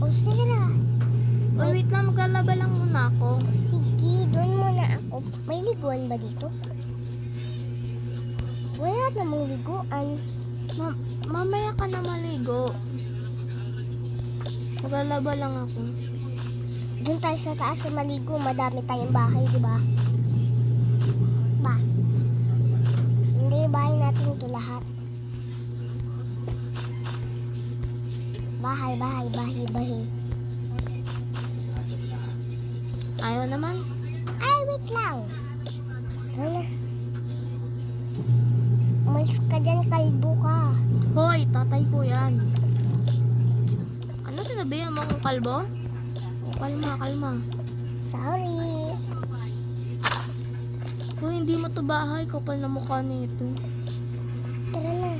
O, Sarah. Oh, wait lang, maglalaba lang muna ako. Sige, doon muna ako. May liguan ba dito? Wala namang liguan. Mamaya ka na maligo. Maglalaba lang ako. Doon tayo sa taas sa maligo. Madami tayong bahay, di ba? Ba? Hindi, bahay natin ito lahat. Bahay, bahay, bahay, bahay. Ayaw naman. Ay, wait lang. Tara na. Umalis ka dyan, kalbo ka. Hoy, tatay ko yan. Ano sinabihan mo kung kalbo? Kalma, kalma. Sorry. Hoy, hindi mo to bahay. Kapal na mukha nito. Tara na.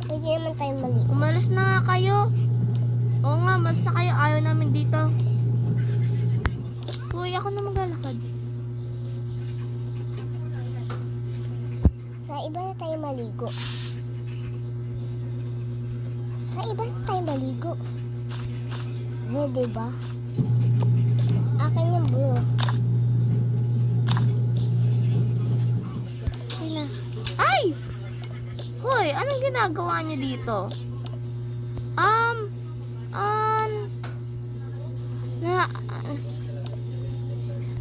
Pwede naman tayong maligo. Umalis na nga kayo. Oo nga, umalis na kayo. Ayaw namin dito. Hoy, ako na maglalakad. Sa iba na tayo maligo. Sa iba na tayo maligo. Pwede ba? Akin yung blue. Sina? Ay! Hoy, anong ginagawa niyo dito?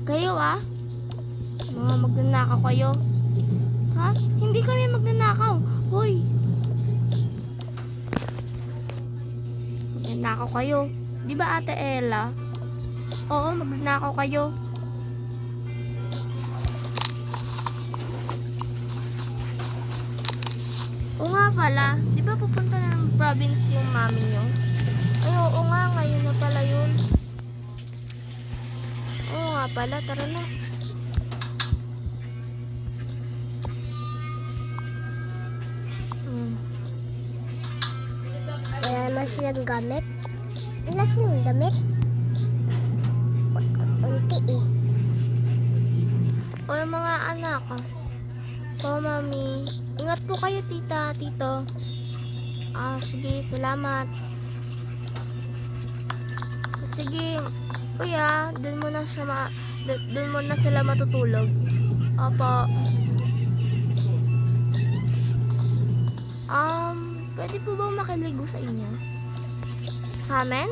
Kayo mga magnanakaw kayo. Ha? Hindi kami magnanakaw. Hoy! Magnanakaw kayo. Di ba Ate Ella? Oo, magnanakaw kayo. Oo nga pala. Di ba pupunta na ng province yung mami nyo? Ay, oo nga. Ngayon na pala yun. Oo nga pala. Tara na. Wala naman silang gamit. Wala silang damit. Unti eh. O yung mga anak. O mami. Ingat po kayo tita, tito. Sige, salamat. Sige, kuya, dun muna sila matutulog. Opo. Pwede po ba makiligo sa inyo? Sa amin?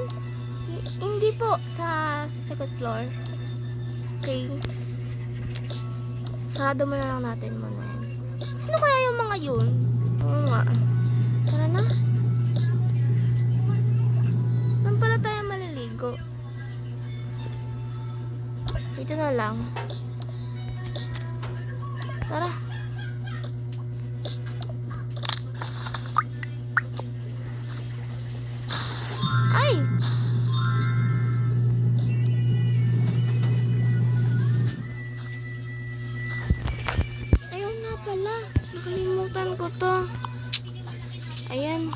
Hindi po, sa second floor. Okay. Sarado muna lang natin muna yan. Sino kaya yung mga yun? Oo nga. Tara na. Saan pala tayo maliligo? Dito na lang. Tara. Ay! Ayun nga pala. Nakalimutan ko to. Ayan.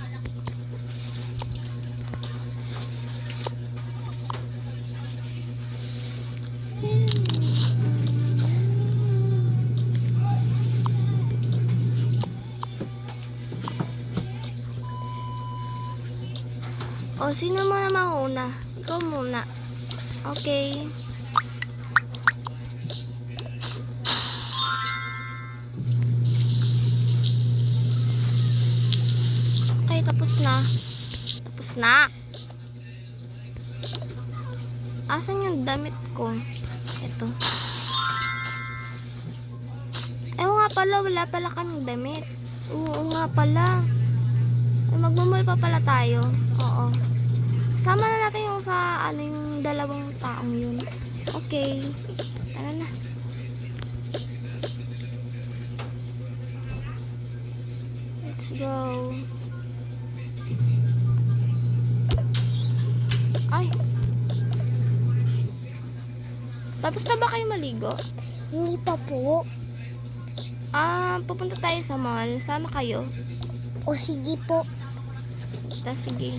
O, sino muna mauna? Ikaw muna. Okay. Okay, tapos na. Tapos na. Asan yung damit ko? Ito. Nga pala, wala pala kaming damit. Oo nga pala. Magmamall pa pala tayo. Oo. Sama na natin yung sa yung dalawang taong yun. Okay. Tara na. Let's go. Ay. Tapos na ba kayo maligo? Hindi pa po. Pupunta tayo sa mall. Sama kayo. O sige po. Sige.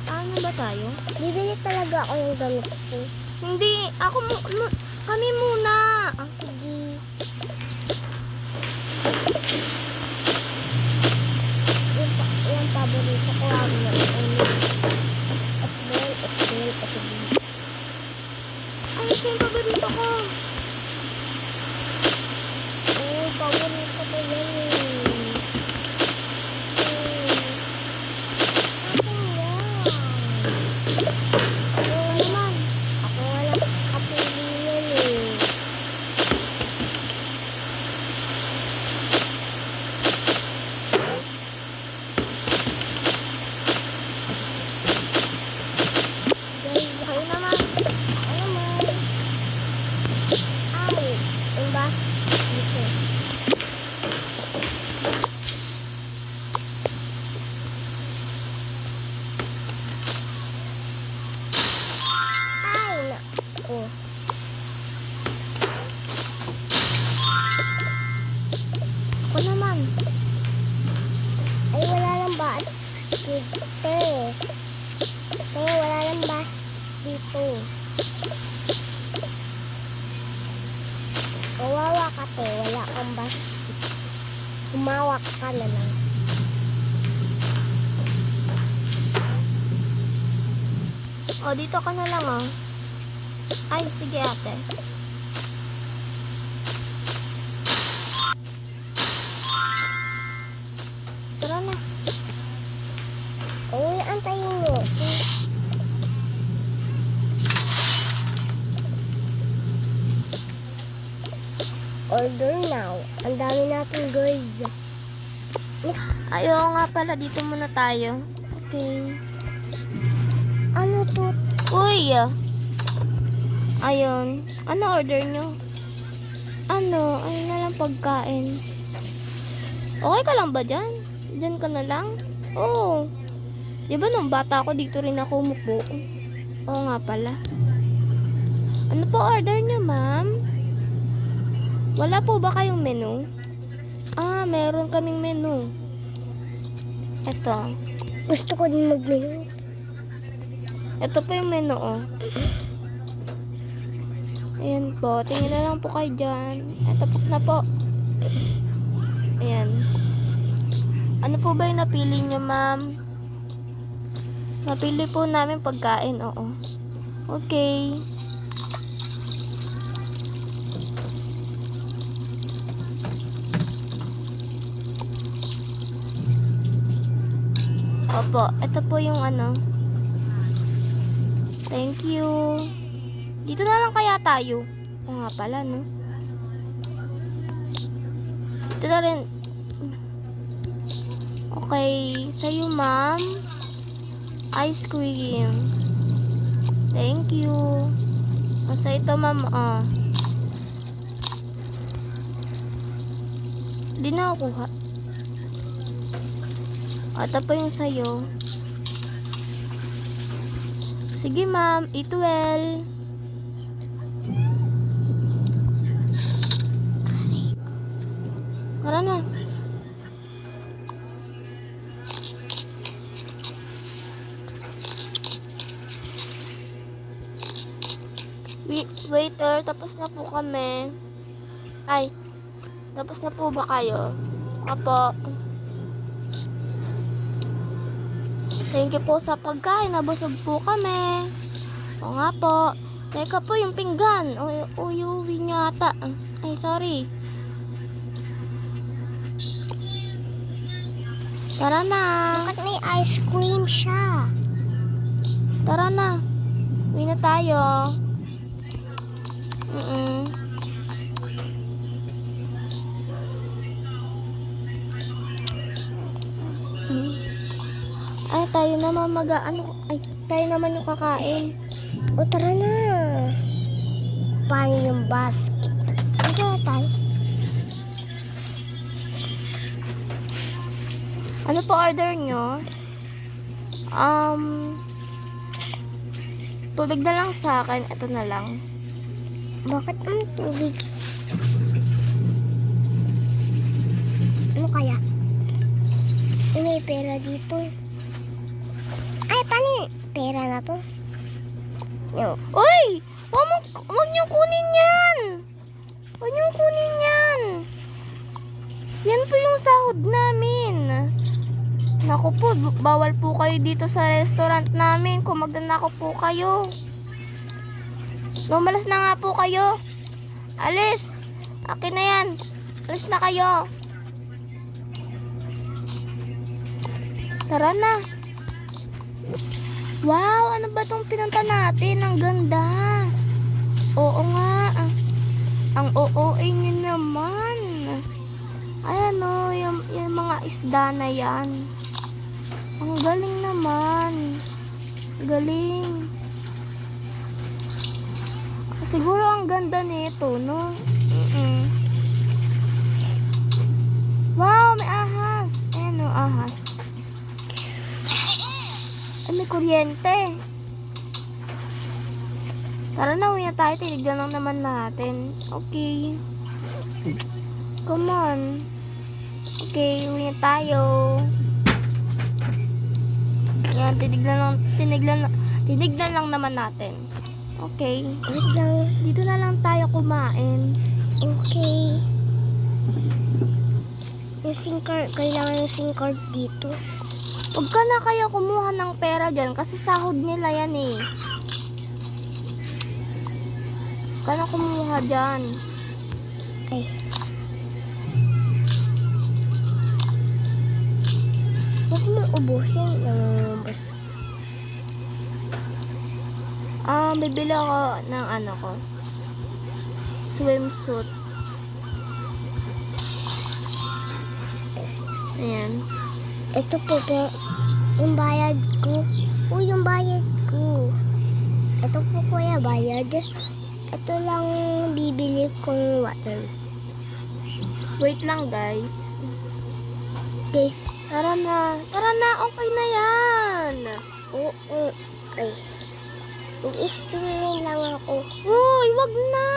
Ano ba tayo? Bibili talaga ako ng damit ko. Hindi, kami muna. Sige. Yung paborito basket, te. Te, wala lang basket dito. Kawawa ka, te. Wala kang basket. Humawak ka na lang. O, dito ka na lang, oh. Ay, sige, ate. Tara na. Uy, antayin mo. Order now. Ang dami natin, guys. Ay, oo nga pala. Dito muna tayo. Okay. Ano to? Uy! Ayun. Ano order nyo? Ano? Ano na lang pagkain? Okay ka lang ba dyan? Dyan ka na lang? Oo. Di ba nung bata ako, dito rin ako umupo? Oo nga pala. Ano po order nyo, ma'am? Wala po ba kayong menu? Ah, meron kaming menu. Ito. Gusto ko din mag-menu. Ito po yung menu, oh. Ayan po. Tingin na lang po kayo dyan. Tapos na po. Ayan. Ano po ba yung napili nyo, ma'am? Napili po namin pagkain, oo. Okay. Opo, ito po yung ano. Thank you. Dito na lang kaya tayo. O nga pala, no? Dito na rin. Okay. Sa'yo, ma'am. Ice cream. Thank you. Sa ito, ma'am. Hindi na ako kuha. Ito po yung sa'yo. Sige, ma'am. Eat well. Tara na. Waiter, tapos na po kami. Ay, tapos na po ba kayo? Apo. Thank you po sa pagkain. Nabusog po kami. O nga po. Teka po yung pinggan. Uyuwi niya ata. Ay, sorry. Tara na. Bakit may ice cream siya? Tara na. Uwi na tayo. Ay, tayo naman tayo naman yung kakain. O, tara na. Paano yung basket? Kaya tayo. Ano po order nyo? Tubig na lang sa akin. Ito na lang. Bakit ang tubig? Ano kaya? May pera dito. Ay, paano yung pera na to? No. Uy! Huwag niyong kunin yan! Huwag niyong kunin yan! Yan po yung sahod namin. Naku po, bawal po kayo dito sa restaurant namin kung magnanakaw po kayo. Lumalas na nga po kayo. Alis! Akin na yan. Alis na kayo. Tara na. Wow, ano ba tong pinunta natin? Ang ganda. Oo nga. Ang OOA nyo naman. Ayan o, yung mga isda na yan. Ang galing naman. Galing. Siguro ang ganda nito, no? Wow, may ahas. Ayan o, ahas. Ay, may kuryente. Tara na, uwi na tayo. Tinignan lang naman natin. Okay. Come on. Okay, uwi na tayo. Ayan, tinignan lang naman natin. Okay. Wait lang. Dito na lang tayo kumain. Okay. Yung SIM card, kailangan yung SIM card dito. Huwag ka na kaya kumuha ng pera dyan kasi sahod nila yan eh. Huwag ka na kumuha dyan. Ay. Huwag mo ubusin. Namumubos. Bibili ako ng ano ko. Swimsuit. Ayan. Ito po, yung bayad ko. Yung bayad ko. Ito po, kuya, bayad. Ito lang bibili kong water. Wait lang guys. Guys, Tara na. Tara na. Okay na yan. oo. Ay. Mag-iswimming lang ako. Uy, wag na.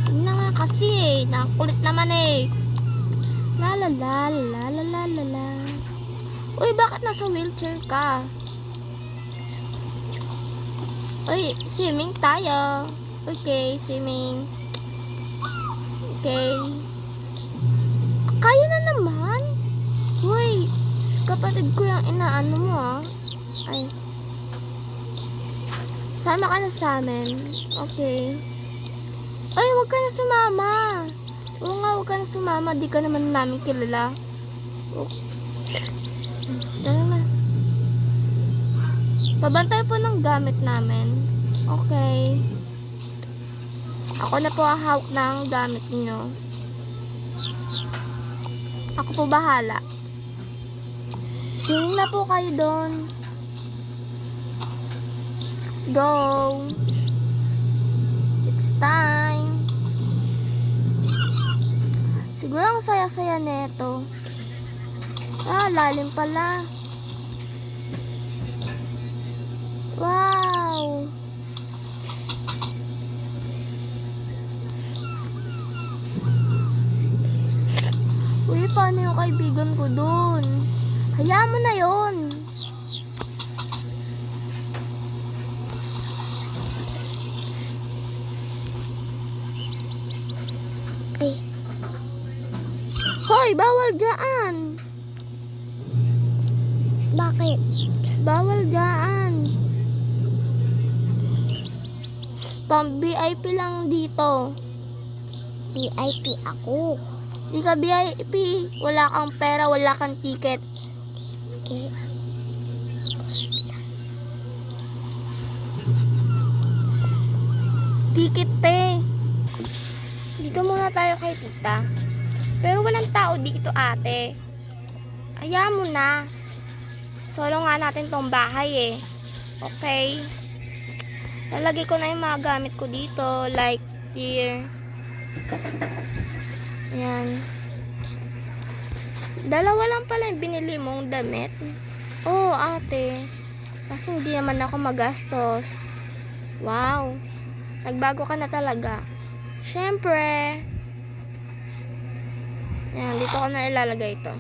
Yun na nga kasi eh. Nakulit naman eh. La la la la la la la la. Uy, bakit nasa wheelchair ka? Uy, swimming tayo. Okay, swimming. Okay. Kaya na naman. Uy, kapatid ko yung inaano mo ah. Ay. Sama ka na sa amin. Okay. Ay, wag ka na sumama. Oo nga, wag ka na sumama. Di ka naman namin kilala. Oh. Tara na. Pabantay po ng gamit namin. Okay. Ako na po ang hawak ng gamit niyo. Ako po bahala. Swimming na po kayo doon. Let's go. It's time. Siguro ang saya-saya neto. Lalim pala. Wow. Uy, paano yung kaibigan ko doon? Hayaan mo na yon. Ay, Hoy, bawal dyan. bakit? Bawal dyan. Pang VIP lang dito. VIP ako. Di ka VIP. Wala kang pera, wala kang ticket. Okay. Ticket te. Dito muna tayo kay tita. Pero walang tao dito ate. Hayaan mo na. Solo nga natin tong bahay eh. Okay. Lalagay ko na yung mga gamit ko dito. Like here. Ayan. Dalawa lang pala yung binili mong damit. Oo ate. Kasi hindi naman ako magastos. Wow. Nagbago ka na talaga. Syempre. Ayan, dito ko na ilalagay ito.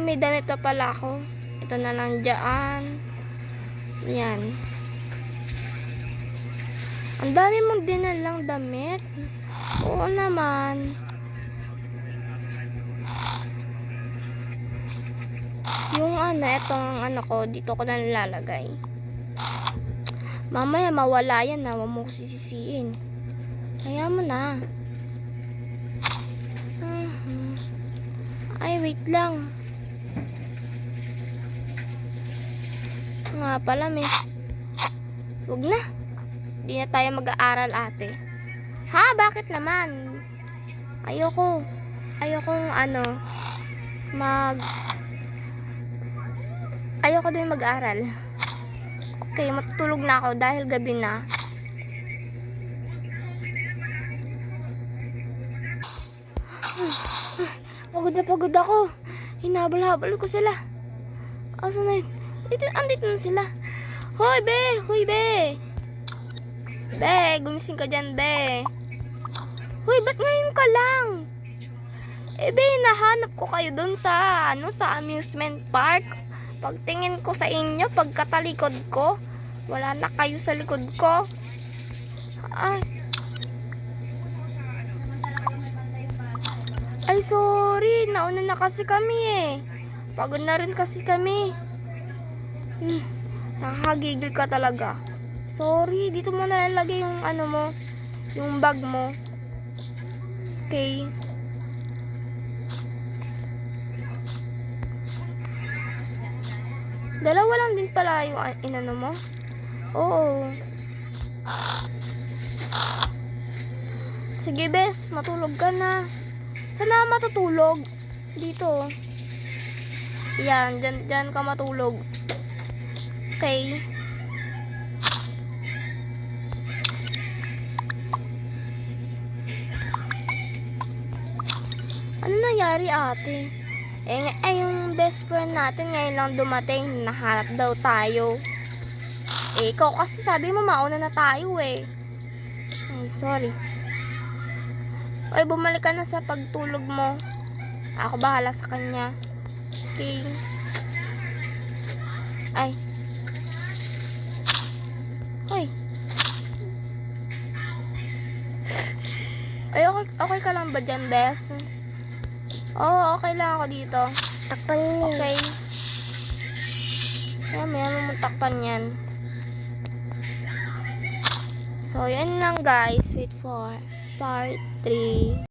May damit pa pala ako. Ito na lang dyan. Ayan. Ang dami mong dinalang damit. Oo naman. Yung itong ko, dito ko na nilalagay. Mamaya mawala yan na, huwag mo ko sisisiin. Kaya mo na. Ay, wait lang. Nga pala, miss. Huwag na. Di na tayo mag-aaral, ate. Ha? Bakit naman? Ayokong ayoko din mag-aaral. Okay, matutulog na ako dahil gabi na. Pagod ako. Hinabol-habol ko sila. Asan na yun? Andito na sila. Hoy, be! Hoy, be! Be, gumising ka dyan, be. Hoy, ba't ngayon ka lang? nahanap ko kayo dun sa, sa amusement park. Pagtingin ko sa inyo, pagkatalikod ko, wala na kayo sa likod ko. Ay, sorry. Nauna na kasi kami eh. Pagod na rin kasi kami. Nakakagigil ka talaga. Sorry, dito mo nalalagay yung mo, yung bag mo. Okay. Dalawa lang din pala yung inano mo? Oo. Sige, bes. Matulog ka na. Saan na matutulog? Dito. Yan. Dyan ka matulog. Okay. Ano nangyari, ate? Yung best friend natin ngayon lang dumating. Nahanap daw tayo. Ikaw kasi sabi mo mauna na tayo eh. Ay, sorry. Ay, bumalik ka na sa pagtulog mo. Ako bahala sa kanya. Okay. Ay. Hoy. Ay, okay ka lang ba dyan, Bes? Oo, okay lang ako dito. Takpan mo. Okay. Maya mo takpan yan. So, yan lang guys. Wait for part 3.